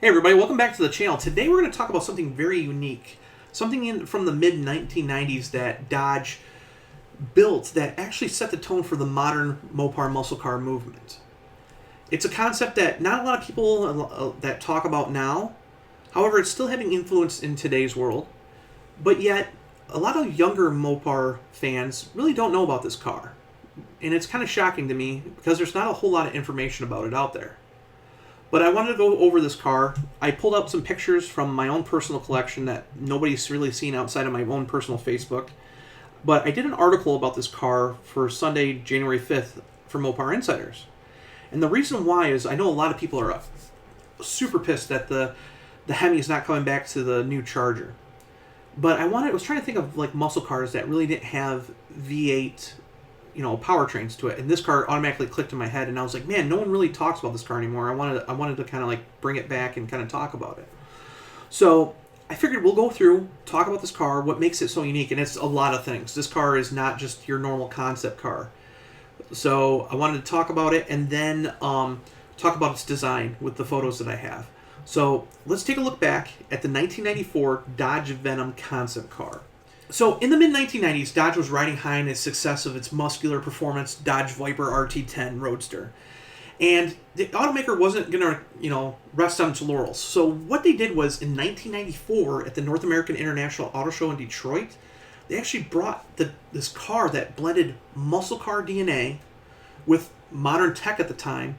Hey everybody, welcome back to the channel. Today we're going to talk about something very unique. Something from the mid-1990s that Dodge built that actually set the tone for the modern Mopar muscle car movement. It's a concept that not a lot of people that talk about now. However, it's still having influence in today's world. But yet, a lot of younger Mopar fans really don't know about this car. And it's kind of shocking to me because there's not a whole lot of information about it out there. But I wanted to go over this car. I pulled out some pictures from my own personal collection that nobody's really seen outside of my own personal Facebook. But I did an article about this car for Sunday, January 5th for Mopar Insiders. And the reason why is I know a lot of people are super pissed that the Hemi is not coming back to the new Charger. But I was trying to think of like muscle cars that really didn't have V8 powertrains to it, and this car automatically clicked in my head, and I was like, man, no one really talks about this car anymore. I wanted to kind of like bring it back and kind of talk about it. So I figured we'll go through, talk about this car, what makes it so unique, and it's a lot of things. This car is not just your normal concept car. So I wanted to talk about it, and then talk about its design with the photos that I have. So let's take a look back at the 1994 Dodge Venom concept car. So in the mid-1990s, Dodge was riding high in its success of its muscular performance Dodge Viper RT10 Roadster. And the automaker wasn't going to, rest on its laurels. So what they did was in 1994 at the North American International Auto Show in Detroit, they actually brought this car that blended muscle car DNA with modern tech at the time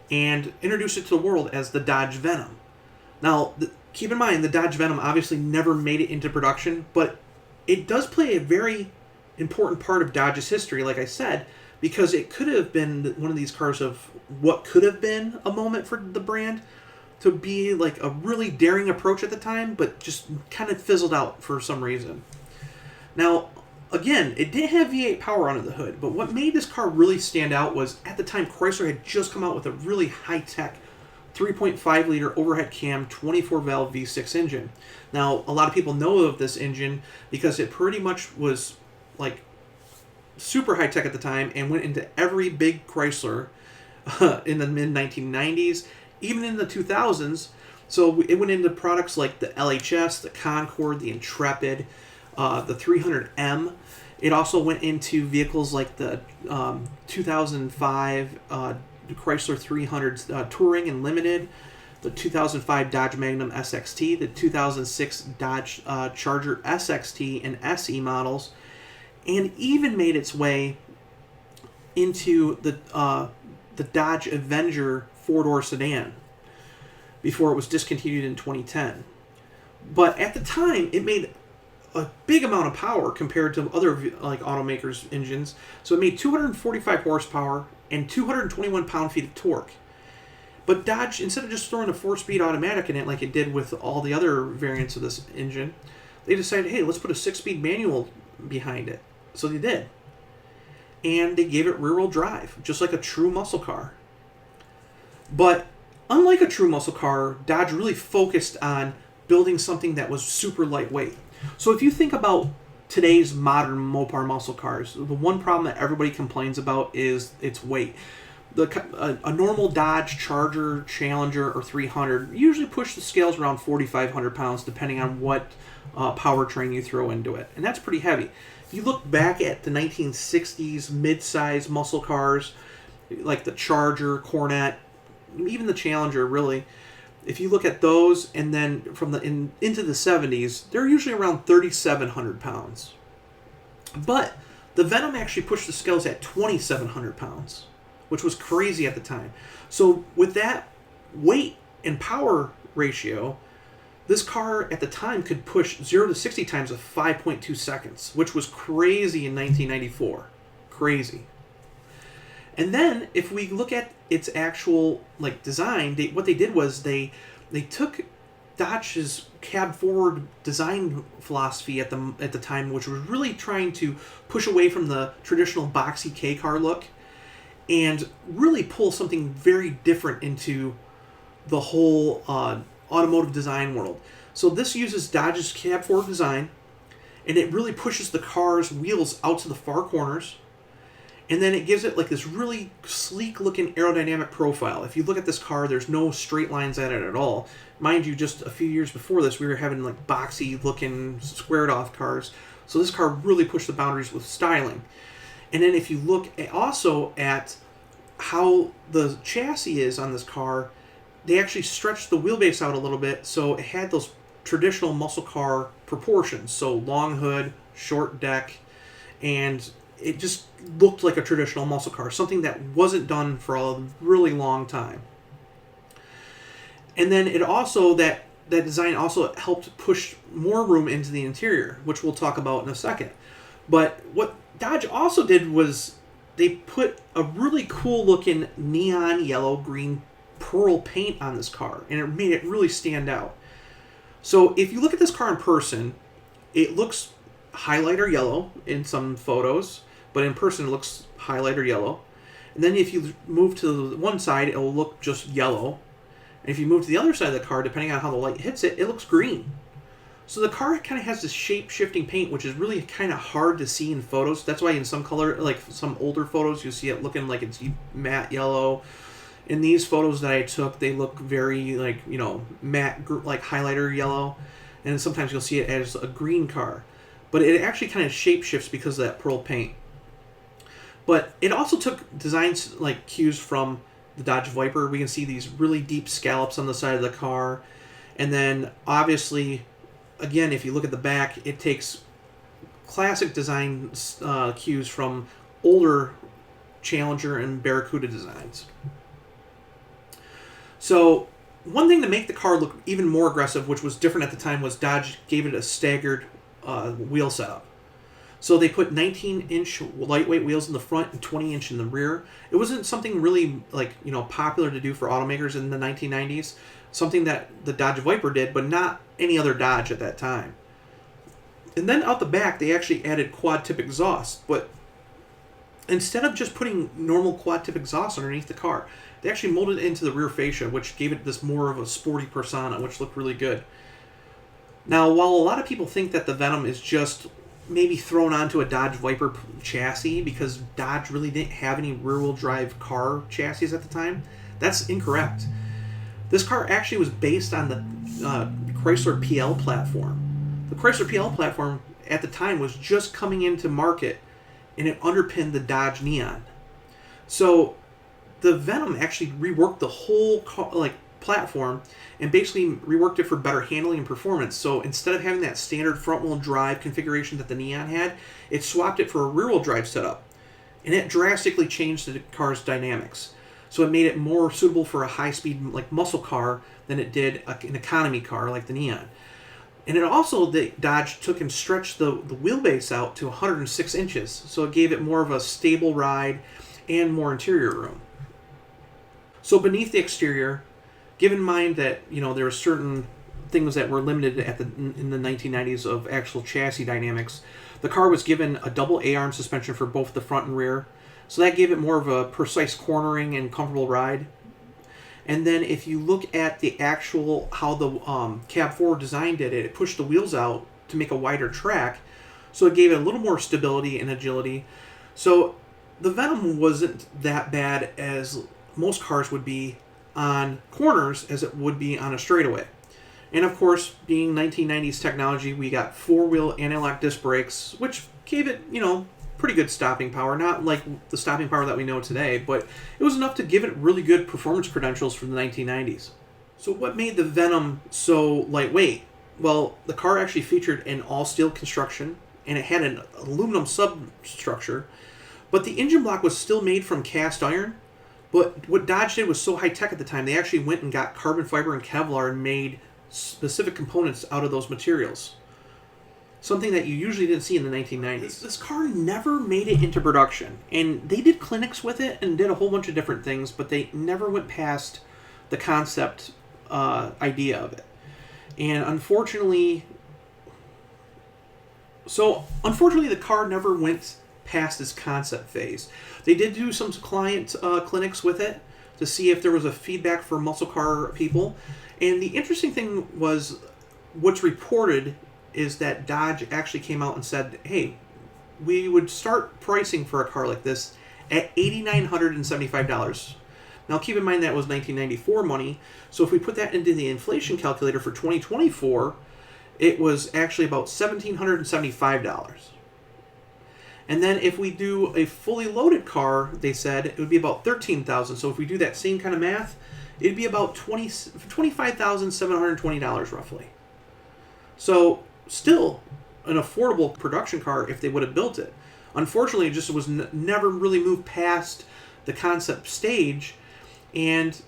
and introduced it to the world as the Dodge Venom. Now, keep in mind, the Dodge Venom obviously never made it into production, but it does play a very important part of Dodge's history, like I said, because it could have been one of these cars of what could have been a moment for the brand to be like a really daring approach at the time, but just kind of fizzled out for some reason. Now, again, it did have V8 power under the hood, but what made this car really stand out was at the time Chrysler had just come out with a really high-tech 3.5 liter overhead cam 24 valve V6 engine. Now, a lot of people know of this engine because it pretty much was like super high tech at the time and went into every big Chrysler in the mid 1990s, even in the 2000s. So it went into products like the LHS, the Concorde, the Intrepid, the 300M. It also went into vehicles like the 2005 Chrysler 300 Touring and Limited, the 2005 Dodge Magnum SXT, the 2006 Dodge Charger SXT and SE models, and even made its way into the Dodge Avenger four-door sedan before it was discontinued in 2010. But at the time, it made a big amount of power compared to other like automakers' engines. So it made 245 horsepower and 221 pound-feet of torque. But Dodge, instead of just throwing a 4-speed automatic in it like it did with all the other variants of this engine, they decided, hey, let's put a 6-speed manual behind it. So they did. And they gave it rear-wheel drive, just like a true muscle car. But unlike a true muscle car, Dodge really focused on building something that was super lightweight. So if you think about today's modern Mopar muscle cars, the one problem that everybody complains about is its weight. A normal Dodge Charger, Challenger, or 300 usually push the scales around 4,500 pounds depending on what powertrain you throw into it. And that's pretty heavy. If you look back at the 1960s mid-size muscle cars, like the Charger, Cornet, even the Challenger, really, if you look at those and then into the 70s, they're usually around 3,700 pounds. But the Venom actually pushed the scales at 2,700 pounds, which was crazy at the time. So with that weight and power ratio, this car at the time could push 0 to 60 times in 5.2 seconds, which was crazy in 1994. Crazy. And then if we look at its actual like design, what they did was they took Dodge's cab forward design philosophy at the time, which was really trying to push away from the traditional boxy K car look and really pull something very different into the whole automotive design world. So this uses Dodge's cab forward design, and it really pushes the car's wheels out to the far corners. And then it gives it like this really sleek looking aerodynamic profile. If you look at this car, there's no straight lines at it at all. Mind you, just a few years before this, we were having like boxy looking squared off cars. So this car really pushed the boundaries with styling. And then if you look also at how the chassis is on this car, they actually stretched the wheelbase out a little bit, so it had those traditional muscle car proportions. So long hood, short deck, and it just looked like a traditional muscle car, something that wasn't done for a really long time. And then it also, that design also helped push more room into the interior, which we'll talk about in a second. But what Dodge also did was they put a really cool looking neon yellow green pearl paint on this car, and it made it really stand out. So if you look at this car in person, it looks highlighter yellow in some photos, but in person it looks highlighter yellow. And then if you move to the one side, it will look just yellow. And if you move to the other side of the car, depending on how the light hits it, it looks green. So the car kind of has this shape-shifting paint, which is really kind of hard to see in photos. That's why in some color, like some older photos, you see it looking like it's matte yellow. In these photos that I took, they look very like, you know, matte, like highlighter yellow. And sometimes you'll see it as a green car. But it actually kind of shape-shifts because of that pearl paint. But it also took designs like cues from the Dodge Viper. We can see these really deep scallops on the side of the car. And then obviously, again, if you look at the back, it takes classic design cues from older Challenger and Barracuda designs. So one thing to make the car look even more aggressive, which was different at the time, was Dodge gave it a staggered wheel setup. So they put 19-inch lightweight wheels in the front and 20-inch in the rear. It wasn't something really like, you know, popular to do for automakers in the 1990s. Something that the Dodge Viper did, but not any other Dodge at that time. And then out the back, they actually added quad-tip exhaust. But instead of just putting normal quad-tip exhaust underneath the car, they actually molded it into the rear fascia, which gave it this more of a sporty persona, which looked really good. Now, while a lot of people think that the Venom is just maybe thrown onto a Dodge Viper chassis because Dodge really didn't have any rear-wheel drive car chassis at the time, that's incorrect. This car actually was based on the Chrysler PL platform. The Chrysler PL platform at the time was just coming into market, and it underpinned the Dodge Neon. So the Venom actually reworked the whole platform and basically reworked it for better handling and performance. So instead of having that standard front-wheel drive configuration that the Neon had, it swapped it for a rear-wheel drive setup, and it drastically changed the car's dynamics. So it made it more suitable for a high-speed like muscle car than it did an economy car like the Neon. And it also, the Dodge took and stretched the wheelbase out to 106 inches, so it gave it more of a stable ride and more interior room. So beneath the exterior, give in mind that, you know, there were certain things that were limited in the 1990s of actual chassis dynamics. The car was given a double A-arm suspension for both the front and rear, so that gave it more of a precise cornering and comfortable ride. And then if you look at the actual, how the cab forward design did it, it pushed the wheels out to make a wider track, so it gave it a little more stability and agility. So the Venom wasn't that bad as most cars would be on corners as it would be on a straightaway. And of course, being 1990s technology, we got four-wheel anti-lock disc brakes, which gave it, you know, pretty good stopping power. Not like the stopping power that we know today, but it was enough to give it really good performance credentials for the 1990s. So what made the Venom so lightweight? Well, the car actually featured an all-steel construction, and it had an aluminum substructure, but the engine block was still made from cast iron. But what Dodge did was so high-tech at the time, they actually went and got carbon fiber and Kevlar and made specific components out of those materials. Something that you usually didn't see in the 1990s. This car never made it into production. And they did clinics with it and did a whole bunch of different things, but they never went past the concept idea of it. And unfortunately, the car never went past its concept phase. They did do some client clinics with it to see if there was a feedback for muscle car people. And the interesting thing was, what's reported is that Dodge actually came out and said, hey, we would start pricing for a car like this at $8,975. Now keep in mind that was 1994 money, so if we put that into the inflation calculator for 2024, it was actually about $1,775. And then if we do a fully loaded car, they said it would be about $13,000. So if we do that same kind of math, it'd be about $25,720 roughly. So still an affordable production car if they would have built it. Unfortunately, it just was never really moved past the concept stage, and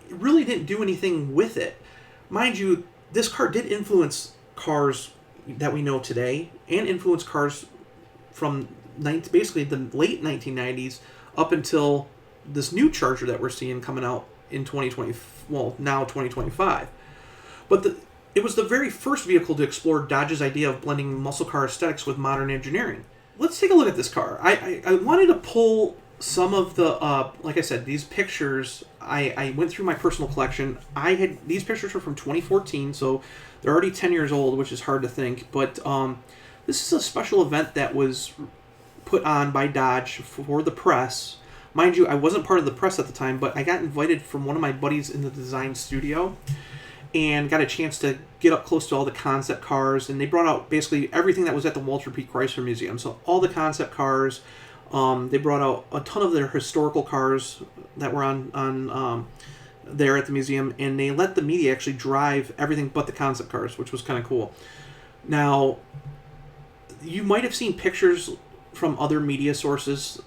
it really didn't do anything with it. Mind you, this car did influence cars that we know today, and influence cars from basically the late 1990s up until this new Charger that we're seeing coming out in 2020, well, now 2025. But it was the very first vehicle to explore Dodge's idea of blending muscle car aesthetics with modern engineering. Let's take a look at this car. I wanted to pull some of the, like I said, these pictures. I went through my personal collection. These pictures are from 2014, so they're already 10 years old, which is hard to think. But this is a special event that was put on by Dodge for the press. Mind you, I wasn't part of the press at the time, but I got invited from one of my buddies in the design studio and got a chance to get up close to all the concept cars. And they brought out basically everything that was at the Walter P. Chrysler Museum. So all the concept cars. They brought out a ton of their historical cars that were on there at the museum, and they let the media actually drive everything but the concept cars, which was kind of cool. Now, you might have seen pictures from other media sources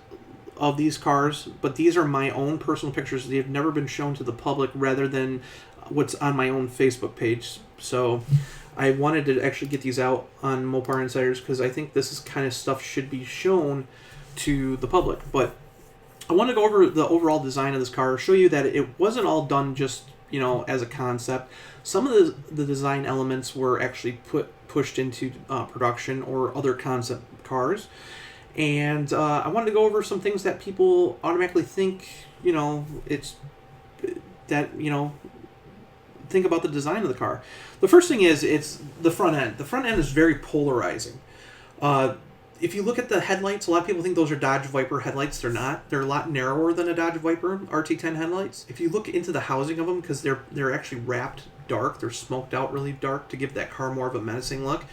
of these cars, but these are my own personal pictures. They have never been shown to the public rather than what's on my own Facebook page. So I wanted to actually get these out on Mopar Insiders because I think this is kind of stuff should be shown to the public. But I want to go over the overall design of this car, show you that it wasn't all done just, as a concept. Some of the design elements were actually pushed into production or other concept cars. And I wanted to go over some things that people automatically think, think about the design of the car. The first thing is it's the front end. The front end is very polarizing. If you look at the headlights, a lot of people think those are Dodge Viper headlights. They're not. They're a lot narrower than a Dodge Viper RT10 headlights. If you look into the housing of them, because they're actually wrapped dark, they're smoked out really dark to give that car more of a menacing look.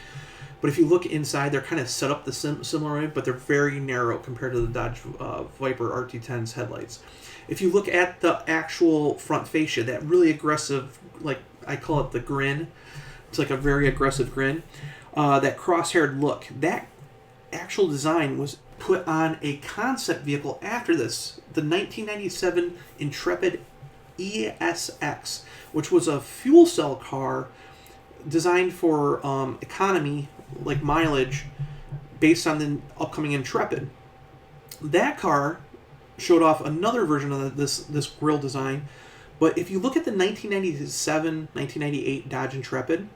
But if you look inside, they're kind of set up the similar way, but they're very narrow compared to the Dodge Viper RT10's headlights. If you look at the actual front fascia, that really aggressive, like I call it the grin, it's like a very aggressive grin, that cross-haired look, that actual design was put on a concept vehicle after this, the 1997 Intrepid ESX, which was a fuel cell car designed for economy, like mileage, based on the upcoming Intrepid. That car showed off another version of this grille design, but if you look at the 1997-1998 Dodge Intrepid,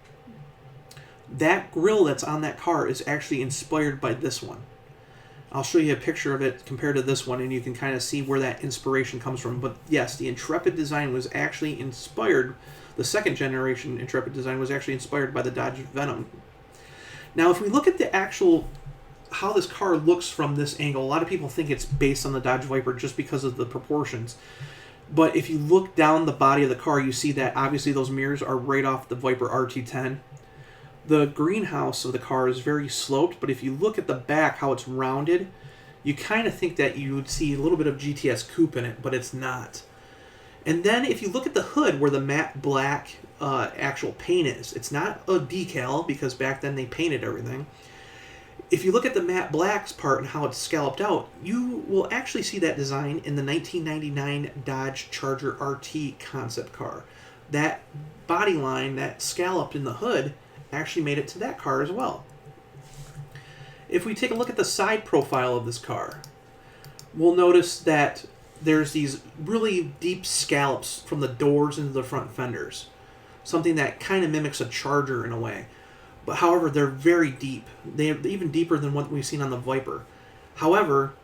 that grille that's on that car is actually inspired by this one. I'll show you a picture of it compared to this one, and you can kind of see where that inspiration comes from. But yes, the Intrepid design was actually inspired, the second generation Intrepid design was actually inspired by the Dodge Venom. Now, if we look at the actual, how this car looks from this angle, a lot of people think it's based on the Dodge Viper just because of the proportions. But if you look down the body of the car, you see that obviously those mirrors are right off the Viper RT10. The greenhouse of the car is very sloped, but if you look at the back, how it's rounded, you kind of think that you would see a little bit of GTS coupe in it, but it's not. And then if you look at the hood where the matte black actual paint is, it's not a decal because back then they painted everything. If you look at the matte blacks part and how it's scalloped out, you will actually see that design in the 1999 Dodge Charger RT concept car. That body line, that scalloped in the hood, actually made it to that car as well. If we take a look at the side profile of this car, we'll notice that there's these really deep scallops from the doors into the front fenders, something that kind of mimics a Charger in a way. But however, they're very deep. They're even deeper than what we've seen on the Viper. However,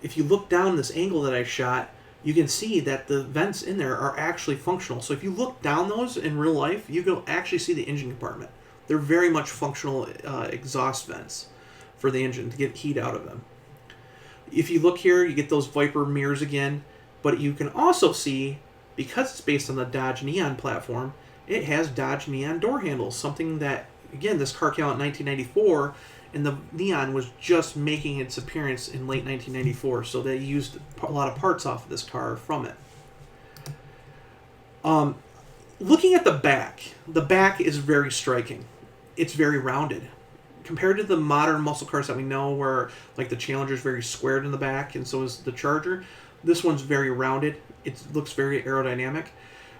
if you look down this angle that I shot, you can see that the vents in there are actually functional. So if you look down those in real life, you can actually see the engine compartment. They're very much functional exhaust vents for the engine to get heat out of them. If you look here, you get those Viper mirrors again, but you can also see, because it's based on the Dodge Neon platform, it has Dodge Neon door handles, something that, again, this car came out in 1994, and the Neon was just making its appearance in late 1994, so they used a lot of parts off of this car from it. Looking at the back is very striking. It's very rounded. Compared to the modern muscle cars that we know, where like the Challenger is very squared in the back, and so is the Charger, this one's very rounded. It looks very aerodynamic.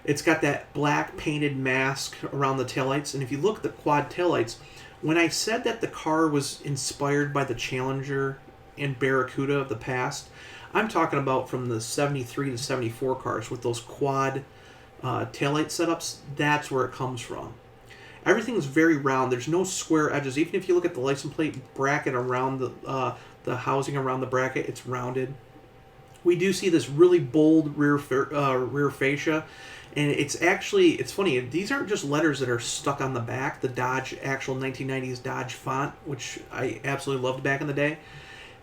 It's got that black painted mask around the taillights, and if you look at the quad taillights, when I said that the car was inspired by the Challenger and Barracuda of the past, I'm talking about from the 73 to 74 cars with those quad taillight setups. That's where it comes from. Everything's very round. There's no square edges. Even if you look at the license plate bracket around the housing around the bracket, it's rounded. We do see this really bold rear fascia, and it's funny. These aren't just letters that are stuck on the back. The Dodge actual 1990s Dodge font, which I absolutely loved back in the day,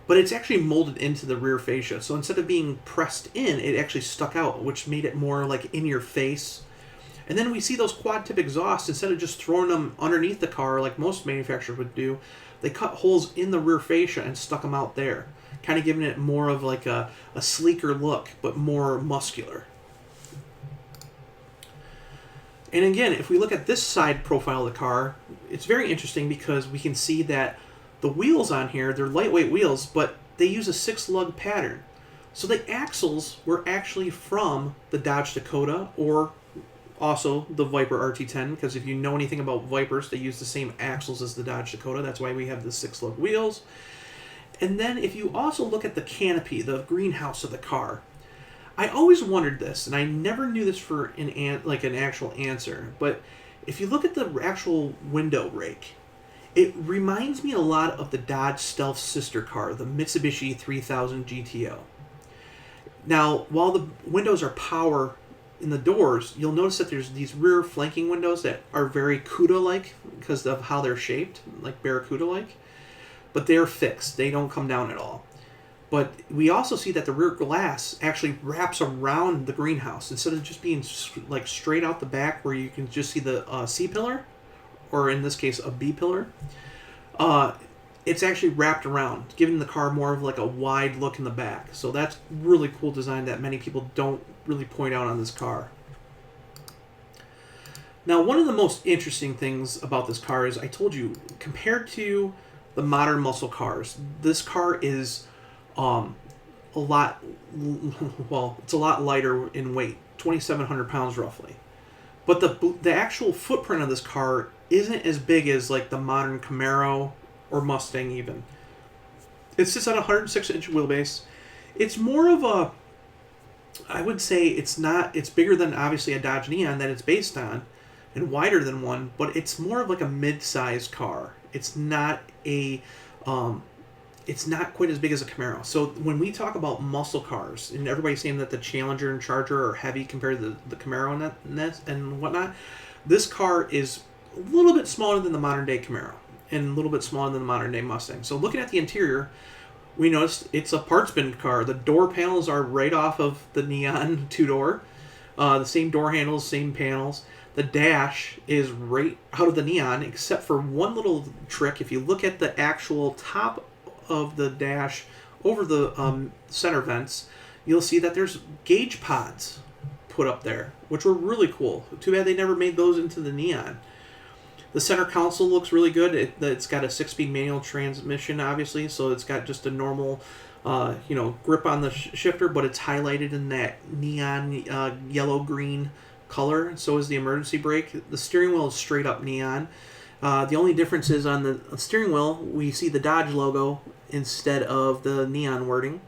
but it's actually molded into the rear fascia. So instead of being pressed in, it actually stuck out, which made it more like in your face. And then we see those quad tip exhausts, instead of just throwing them underneath the car like most manufacturers would do, they cut holes in the rear fascia and stuck them out there, kind of giving it more of like a sleeker look, but more muscular. And again, if we look at this side profile of the car, it's very interesting because we can see that the wheels on here, they're lightweight wheels, but they use a 6-lug pattern. So the axles were actually from the Dodge Dakota, or also the Viper RT10, because if you know anything about Vipers, they use the same axles as the Dodge Dakota. That's why we have the 6-lug wheels. And then if you also look at the canopy, the greenhouse of the car, I always wondered this, and I never knew this for an actual answer, but if you look at the actual window rake, it reminds me a lot of the Dodge Stealth sister car, the Mitsubishi 3000 GTO. Now, while the windows are power in the doors, you'll notice that there's these rear flanking windows that are very CUDA-like because of how they're shaped, like Barracuda-like. But they're fixed. They don't come down at all. But we also see that the rear glass actually wraps around the greenhouse instead of just being like straight out the back where you can just see the C-pillar, or in this case a B-pillar. It's actually wrapped around, giving the car more of like a wide look in the back. So that's really cool design that many people don't really point out on this car. Now, one of the most interesting things about this car is, I told you, compared to the modern muscle cars, this car is it's a lot lighter in weight, 2,700 pounds roughly. But the actual footprint of this car isn't as big as like the modern Camaro or Mustang even. It sits on a 106-inch wheelbase. It's more of a, I would say it's bigger than obviously a Dodge Neon that it's based on, and wider than one, but it's more of like a mid-sized car. It's not quite as big as a Camaro. So when we talk about muscle cars, and everybody's saying that the Challenger and Charger are heavy compared to the Camaro and whatnot, this car is a little bit smaller than the modern day Camaro, and a little bit smaller than the modern day Mustang. So looking at the interior, we noticed it's a parts bin car. The door panels are right off of the Neon two-door. The same door handles, same panels. The dash is right out of the Neon, except for one little trick. If you look at the actual top of the dash over the center vents, you'll see that there's gauge pods put up there, which were really cool. Too bad they never made those into the Neon. The center console looks really good. It's got a 6-speed manual transmission, obviously, so it's got just a normal grip on the shifter, but it's highlighted in that neon yellow-green color. So is the emergency brake. The steering wheel is straight up neon. The only difference is on the steering wheel, we see the Dodge logo instead of the neon wording.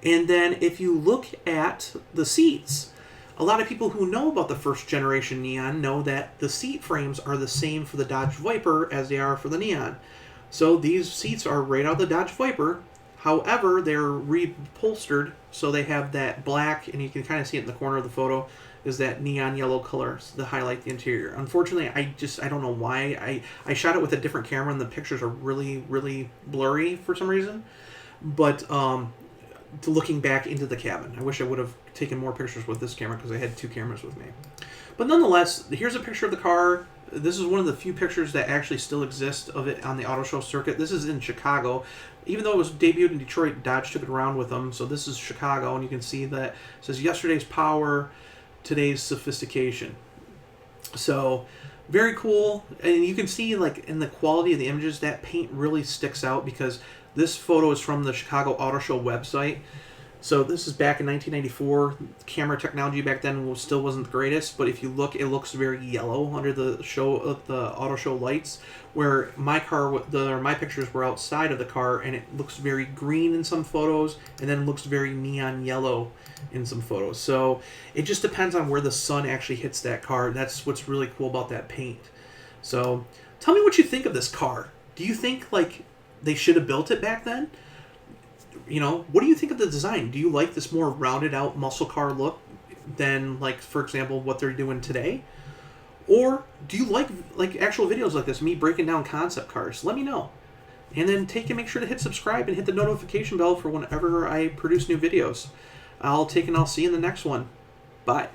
And then if you look at the seats, a lot of people who know about the first generation Neon know that the seat frames are the same for the Dodge Viper as they are for the Neon. So these seats are right out of the Dodge Viper. However, they're reupholstered, so they have that black, and you can kind of see it in the corner of the photo, is that neon yellow color to highlight the interior. Unfortunately, I don't know why. I shot it with a different camera, and the pictures are really, really blurry for some reason. But to looking back into the cabin. I wish I would have taken more pictures with this camera because I had 2 cameras with me. But nonetheless, here's a picture of the car. This is one of the few pictures that actually still exist of it on the auto show circuit. This is in Chicago. Even though it was debuted in Detroit, Dodge took it around with them. So this is Chicago, and you can see that it says yesterday's power, today's sophistication. So very cool. And you can see, like, in the quality of the images, that paint really sticks out because this photo is from the Chicago Auto Show website. So this is back in 1994. Camera technology back then still wasn't the greatest, but if you look, it looks very yellow under the auto show lights. Where my pictures were outside of the car, and it looks very green in some photos, and then looks very neon yellow in some photos. So it just depends on where the sun actually hits that car. That's what's really cool about that paint. So tell me what you think of this car. Do you think like they should have built it back then? You know, what do you think of the design? Do you like this more rounded out muscle car look than, like, for example, what they're doing today? Or do you like actual videos like this, me breaking down concept cars? Let me know. And then make sure to hit subscribe and hit the notification bell for whenever I produce new videos. I'll see you in the next one. Bye.